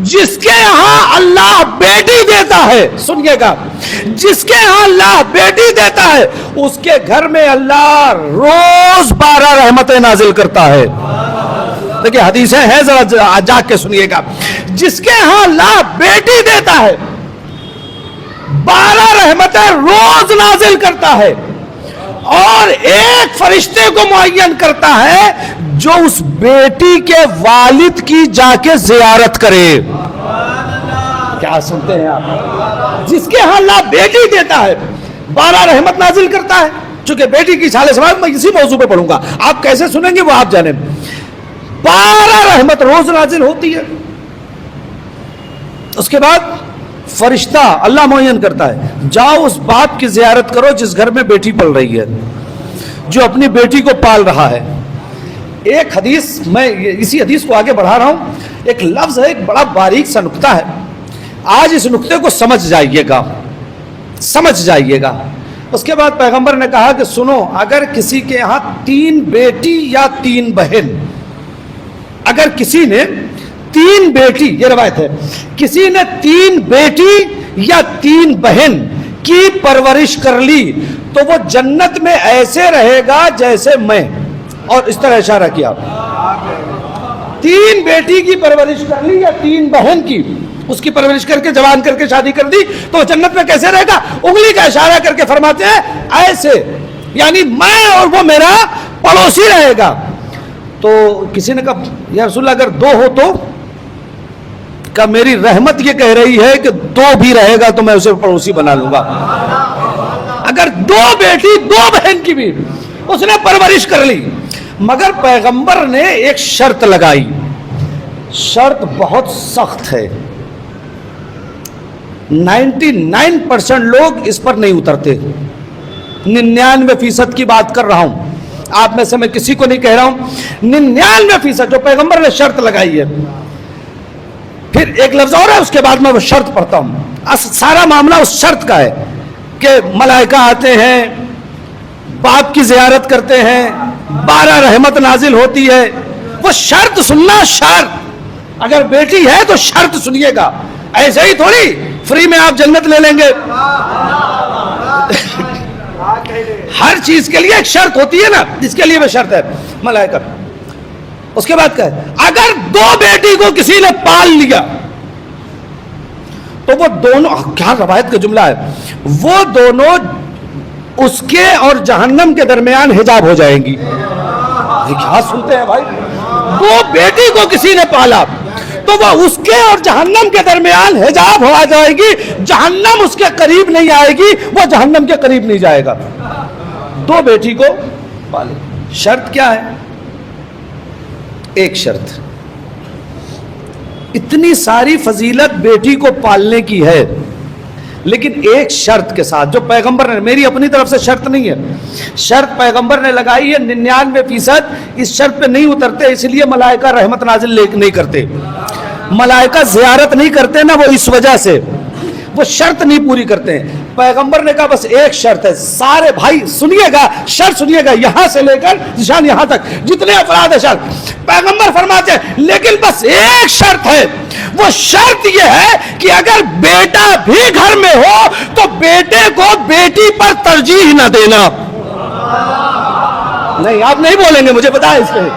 جس کے یہاں اللہ بیٹی دیتا ہے، سنیے گا، جس کے یہاں اللہ بیٹی دیتا ہے اس کے گھر میں اللہ روز 12 رحمتیں نازل کرتا ہے۔ دیکھیں حدیثیں ہیں، ذرا جاگ کے سنیے گا، جس کے یہاں اللہ بیٹی دیتا ہے 12 رحمتیں روز نازل کرتا ہے، اور ایک فرشتے کو معین کرتا ہے جو اس بیٹی کے والد کی جا کے زیارت کرے۔ کیا سنتے ہیں آپ؟ جس کے ہاں اللہ بیٹی دیتا ہے 12 رحمت نازل کرتا ہے۔ چونکہ بیٹی کی سال سوال میں اسی موضوع پہ پڑھوں گا، آپ کیسے سنیں گے وہ آپ جانیں۔ 12 رحمت روز نازل ہوتی ہے۔ اس کے بعد فرشتہ اللہ معین کرتا ہے، جاؤ اس باپ کی زیارت کرو جس گھر میں بیٹی پل رہی ہے، جو اپنی بیٹی کو پال رہا ہے۔ ایک حدیث، میں اسی حدیث کو آگے بڑھا رہا ہوں، ایک لفظ ہے، ایک بڑا باریک سا نکتہ ہے، آج اس نکتے کو سمجھ جائیے گا، سمجھ جائیے گا۔ اس کے بعد پیغمبر نے کہا کہ سنو، اگر کسی کے یہاں 3 بیٹی یا 3 بہن، اگر کسی نے 3 بیٹی، یہ روایت ہے، کسی نے 3 بیٹی یا 3 بہن کی پرورش کر لی تو وہ جنت میں ایسے رہے گا جیسے میں، اور اس طرح اشارہ کیا۔ 3 بیٹی کی پرورش کر لی یا 3 بہن کی، اس کی پرورش کر کے جوان کر کے شادی کر دی تو وہ جنت میں کیسے رہے گا؟ انگلی کا اشارہ کر کے فرماتے ہیں ایسے، یعنی میں اور وہ میرا پڑوسی رہے گا۔ تو کسی نے کہا یا رسول اللہ اگر 2 ہو تو؟ کہ میری رحمت یہ کہہ رہی ہے کہ 2 بھی رہے گا تو میں اسے پڑوسی بنا لوں گا۔ اگر 2 بیٹی 2 بہن کی بھی اس نے پرورش کر لی، مگر پیغمبر نے ایک شرط لگائی، شرط بہت سخت ہے، 99% لوگ اس پر نہیں اترتے، 99% کی بات کر رہا ہوں، آپ میں سے میں کسی کو نہیں کہہ رہا ہوں، 99% جو پیغمبر نے شرط لگائی ہے۔ پھر ایک لفظ اور ہے، اس کے بعد میں وہ شرط پڑھتا ہوں۔ سارا معاملہ اس شرط کا ہے کہ ملائکہ آتے ہیں، باپ کی زیارت کرتے ہیں، 12 رحمت نازل ہوتی ہے۔ وہ شرط سننا، شرط، اگر بیٹی ہے تو شرط سنیے گا، ایسے ہی تھوڑی فری میں آپ جنت لے لیں گے۔ ہر چیز کے لیے ایک شرط ہوتی ہے نا، جس کے لیے وہ شرط ہے ملائکہ۔ اس کے بعد کیا ہے؟ اگر 2 بیٹی کو کسی نے پال لیا تو وہ دونوں، کیا روایت کا جملہ ہے، وہ دونوں اس کے اور جہنم کے درمیان حجاب ہو جائیں گی۔ کیا سنتے ہیں بھائی؟ 2 بیٹی کو کسی نے پالا تو وہ اس کے اور جہنم کے درمیان حجاب ہو جائے گی، جہنم اس کے قریب نہیں آئے گی، وہ جہنم کے قریب نہیں جائے گا۔ 2 بیٹی کو پالے، شرط کیا ہے؟ ایک شرط، اتنی ساری فضیلت بیٹی کو پالنے کی ہے، لیکن ایک شرط کے ساتھ، جو پیغمبر نے، میری اپنی طرف سے شرط نہیں ہے، شرط پیغمبر نے لگائی ہے، 99% اس شرط پہ نہیں اترتے، اس لیے ملائکہ رحمت نازل نہیں کرتے، ملائکہ زیارت نہیں کرتے نا، وہ اس وجہ سے وہ شرط نہیں پوری کرتے ہیں۔ پیغمبر نے کہا بس ایک شرط ہے، سارے بھائی سنیے گا، شرط سنیے گا، یہاں سے لے کر نشان یہاں تک جتنے افراد ہیں شرط، پیغمبر فرماتے ہیں لیکن بس ایک شرط ہے، وہ شرط یہ ہے کہ اگر بیٹا بھی گھر میں ہو تو بیٹے کو بیٹی پر ترجیح نہ دینا۔ نہیں آپ نہیں بولیں گے، مجھے پتا ہے اس پہ۔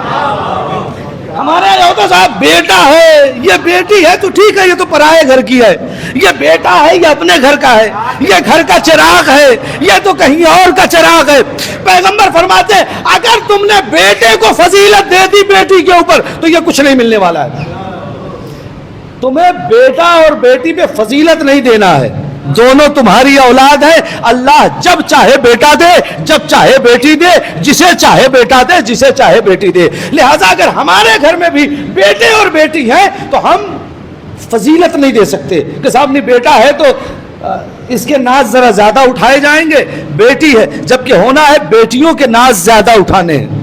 ہمارے یہاں ہوتا صاحب بیٹا ہے، یہ بیٹی ہے تو ٹھیک ہے، یہ تو پرائے گھر کی ہے، یہ بیٹا ہے یہ اپنے گھر کا ہے، یہ گھر کا چراغ ہے، یہ تو کہیں اور کا چراغ ہے۔ پیغمبر فرماتے ہیں اگر تم نے بیٹے کو فضیلت دے دی بیٹی کے اوپر تو یہ کچھ نہیں ملنے والا ہے۔ تمہیں بیٹا اور بیٹی پہ فضیلت نہیں دینا ہے، دونوں تمہاری اولاد ہے، اللہ جب چاہے بیٹا دے، جب چاہے بیٹی دے، جسے چاہے بیٹا دے، جسے چاہے بیٹی دے۔ لہذا اگر ہمارے گھر میں بھی بیٹے اور بیٹی ہیں تو ہم فضیلت نہیں دے سکتے کہ صاحب نہیں بیٹا ہے تو اس کے ناز ذرا زیادہ اٹھائے جائیں گے، بیٹی ہے جبکہ ہونا ہے بیٹیوں کے ناز زیادہ اٹھانے ہیں۔